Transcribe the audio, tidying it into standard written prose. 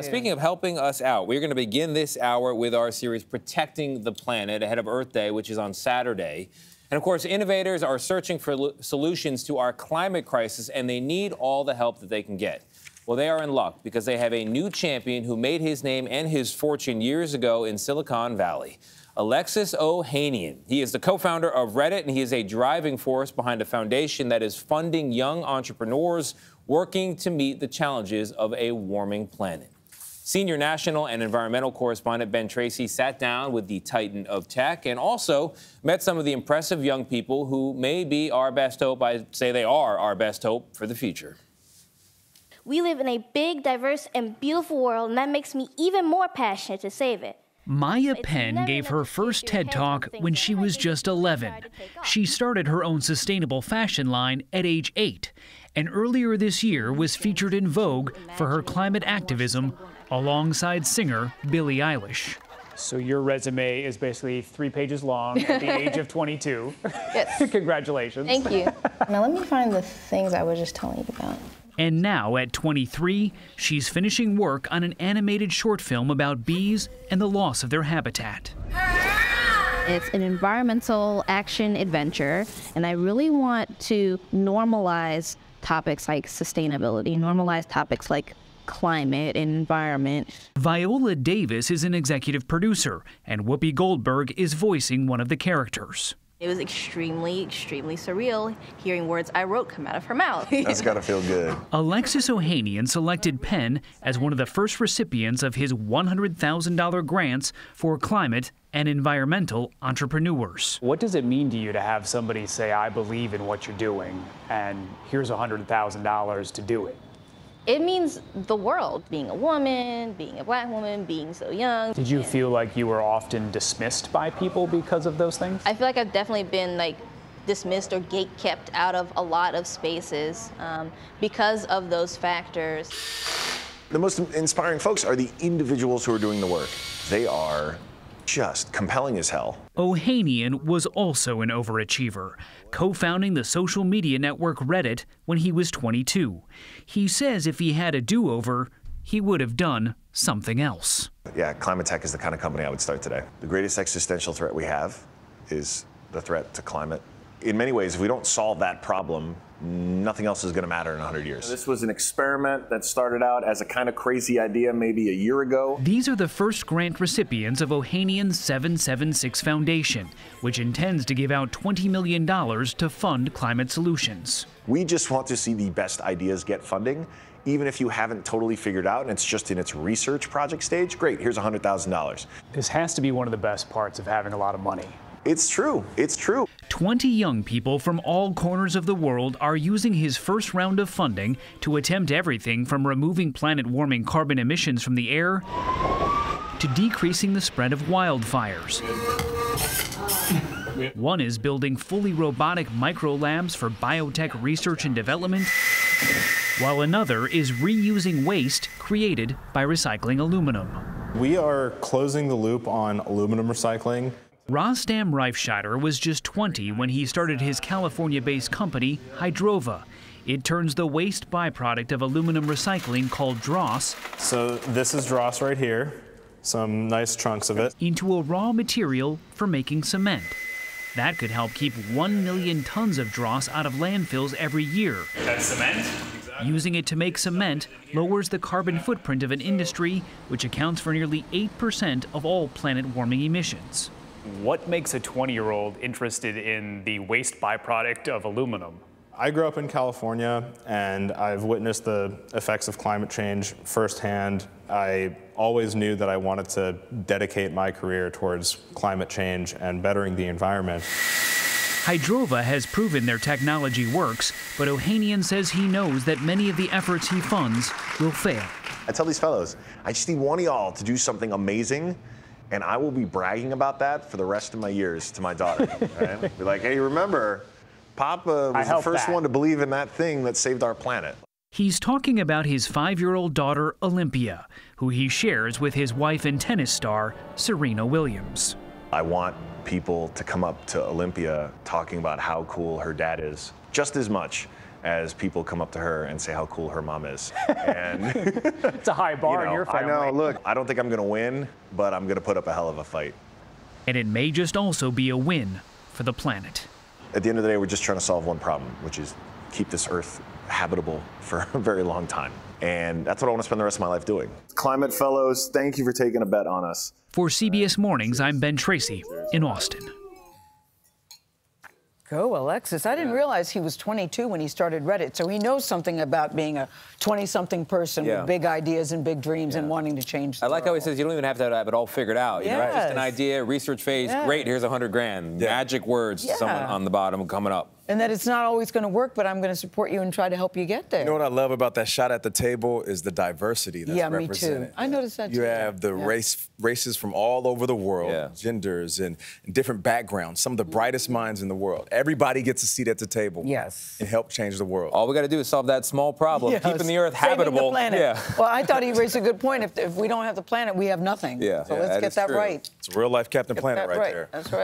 Speaking of helping us out, we're going to begin this hour with our series Protecting the Planet ahead of Earth Day, which is on Saturday. And of course, innovators are searching for solutions to our climate crisis, and they need all the help that they can get. Well, they are in luck because they have a new champion who made his name and his fortune years ago in Silicon Valley. Alexis Ohanian. He is the co-founder of Reddit, and he is a driving force behind a foundation that is funding young entrepreneurs working to meet the challenges of a warming planet. Senior national and environmental correspondent Ben Tracy sat down with the titan of tech and also met some of the impressive young people who may be our best hope. I say they are our best hope for the future. We live in a big, diverse, and beautiful world, and that makes me even more passionate to save it. Maya Penn gave her first TED Talk when she was just 11. She started her own sustainable fashion line at age 8, and earlier this year was featured in Vogue for her climate activism alongside singer Billie Eilish. So your resume is basically 3 pages long at the age of 22. Yes. Congratulations. Thank you. Now let me find the things I was just telling you about. And now, at 23, she's finishing work on an animated short film about bees and the loss of their habitat. It's an environmental action adventure, and I really want to normalize topics like sustainability, normalize topics like climate and environment. Viola Davis is an executive producer, and Whoopi Goldberg is voicing one of the characters. It was extremely surreal hearing words I wrote come out of her mouth. That's gotta feel good. Alexis Ohanian selected Penn as one of the first recipients of his $100,000 grants for climate and environmental entrepreneurs. What does it mean to you to have somebody say, I believe in what you're doing, and here's $100,000 to do it? It means the world, being a woman, being a black woman, being so young. Did you feel like you were often dismissed by people because of those things? I feel like I've definitely been dismissed or gate-kept out of a lot of spaces because of those factors. The most inspiring folks are the individuals who are doing the work. They are just compelling as hell. Ohanian was also an overachiever, co-founding the social media network Reddit when he was 22. He says if he had a do-over, he would have done something else. Yeah, climate tech is the kind of company I would start today. The greatest existential threat we have is the threat to climate. In many ways, if we don't solve that problem, nothing else is going to matter in 100 years. This was an experiment that started out as a kind of crazy idea maybe a year ago. These are the first grant recipients of Ohanian's 776 Foundation, which intends to give out $20 million to fund climate solutions. We just want to see the best ideas get funding. Even if you haven't totally figured out and it's just in its research project stage, great, here's $100,000. This has to be one of the best parts of having a lot of money. It's true. It's true. 20 young people from all corners of the world are using his first round of funding to attempt everything from removing planet-warming carbon emissions from the air to decreasing the spread of wildfires. One is building fully robotic micro-labs for biotech research and development, while another is reusing waste created by recycling aluminum. We are closing the loop on aluminum recycling. Rostam Reifscheider was just 20 when he started his California-based company, Hydrova. It turns the waste byproduct of aluminum recycling called dross, so this is dross right here, some nice chunks of it, into a raw material for making cement. That could help keep 1 million tons of dross out of landfills every year. That's cement? Using it to make cement lowers the carbon footprint of an industry which accounts for nearly 8% of all planet-warming emissions. What makes a 20-year-old interested in the waste byproduct of aluminum? I grew up in California, and I've witnessed the effects of climate change firsthand. I always knew that I wanted to dedicate my career towards climate change and bettering the environment. Hydrova has proven their technology works, but Ohanian says he knows that many of the efforts he funds will fail. I tell these fellows, I just need one of y'all to do something amazing, and I will be bragging about that for the rest of my years to my daughter. Right? Be like, hey, remember, Papa was the first one to believe in that thing that saved our planet. He's talking about his 5-year-old daughter, Olympia, who he shares with his wife and tennis star, Serena Williams. I want people to come up to Olympia talking about how cool her dad is, just as much as people come up to her and say how cool her mom is. And it's a high bar in your family. I know, look, I don't think I'm going to win, but I'm going to put up a hell of a fight. And it may just also be a win for the planet. At the end of the day, we're just trying to solve one problem, which is keep this Earth habitable for a very long time. And that's what I want to spend the rest of my life doing. Climate Fellows, thank you for taking a bet on us. For CBS Mornings, I'm Ben Tracy in Austin. Go, Alexis. I didn't realize he was 22 when he started Reddit, so he knows something about being a 20-something person with big ideas and big dreams and wanting to change the I like how he world. says you don't even have to have it all figured out. You know, just an idea, research phase, great, here's $100,000. Magic words to someone on the bottom coming up. And that it's not always going to work, but I'm going to support you and try to help you get there. You know what I love about that shot at the table is the diversity that's represented. Me too. I noticed that too. You have the races from all over the world, genders and different backgrounds, some of the brightest minds in the world. Everybody gets a seat at the table. Yes. And help change the world. All we got to do is solve that small problem, keeping the Earth habitable. Saving the planet. Well, I thought he raised a good point. If we don't have the planet, we have nothing. So let's get that right. It's a real life Captain Planet right there. That's right.